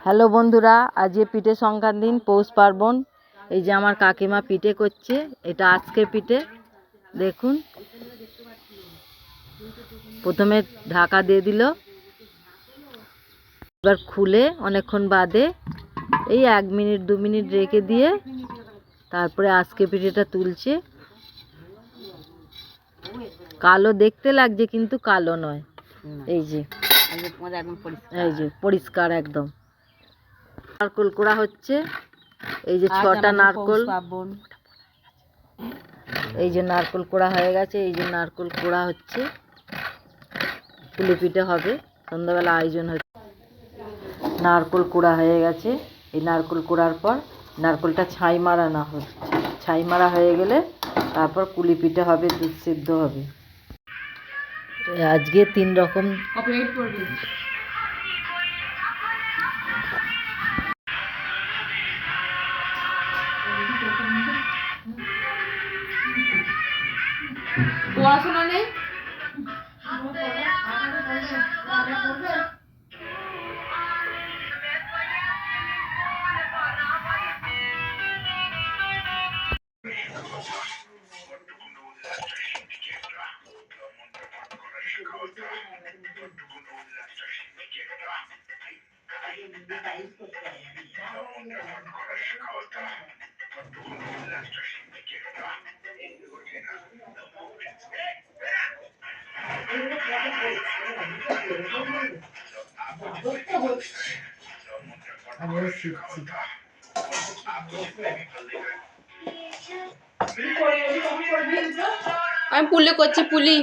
Hello বন্ধুরা, আজকে পিঠে সংক্রান্তির দিন, পৌষ পার্বণ। এই যে আমার কাকিমা পিঠে করছে, এটা আজকের পিঠে। দেখুন, প্রথমে ঢাকা দিয়ে দিল, এবার খুলে অনেকক্ষণ বাদে এই 1 মিনিট 2 মিনিট রেখে দিয়ে তারপরে আজকে পিঠেটা তুলছে। কালো দেখতে লাগছে কিন্তু কালো নয়। এই যে পরিষ্কার একদম। নারকোল কোড়া হচ্ছে, এই যে 6টা নারকোল, এই যে নারকোল কোড়া হয়ে গেছে, এই যে নারকোল কোড়া হচ্ছে, পুলি পিঠে হবে, সন্ধ্যাবেলা আয়োজন হচ্ছে। নারকোল কোড়া হয়ে গেছে, এই নারকোল কোড়ার পর নারকোলটা ছাই মারানো হচ্ছে, ছাই মারা হয়ে গেলে তারপর পুলি পিঠে হবে, দুধ সিদ্ধ হবে। আজকে 3 রকম পড়াশোনা নেই। আমি পুলি করছি, পুলি।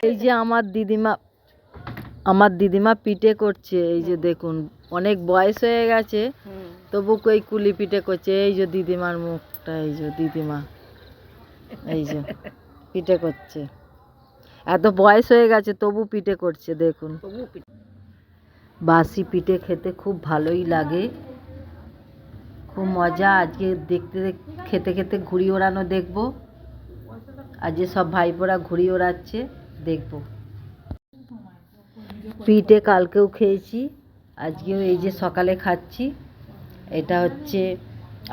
এই যে আমার দিদিমা পিঠে করছে। এই যে দেখুন, অনেক বয়স হয়ে গেছে, তবু কই কুলি পিঠে করছে। এই যে দিদিমার মুখটা, এই যে দিদিমা এই যে পিঠে করছে, এত বয়স হয়ে গেছে তবু পিঠে করছে। দেখুন, বাসি পিঠে খেতে খুব ভালোই লাগে, খুব মজা। আজকে খেতে খেতে ঘুড়ি ওড়ানো দেখবো। আজকে সব ভাইপোরা ঘুড়ি ওড়াচ্ছে, দেখবো। পিঠে কালকেও খেয়েছি, আজকেও এই যে সকালে খাচ্ছি। এটা হচ্ছে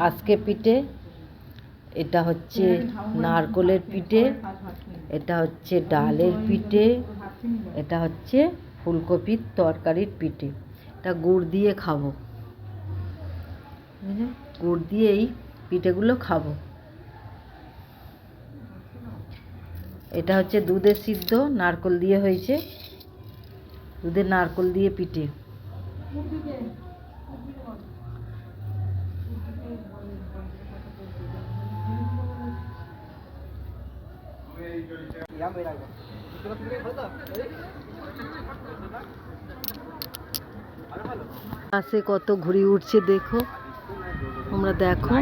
আজকে পিঠে, এটা হচ্ছে নারকোলের পিঠে, এটা হচ্ছে ডালের পিঠে, এটা হচ্ছে ফুলকপির তরকারির পিঠে। এটা গুড় দিয়ে খাবো, গুড় দিয়ে এই পিঠেগুলো খাবো। এটা হচ্ছে দুধের সিদ্ধ, নারকোল দিয়ে হয়েছে, দুধের নারকোল দিয়ে পিঠে। আকাশে কত ঘুড়ি উঠছে দেখো, তোমরা দেখো।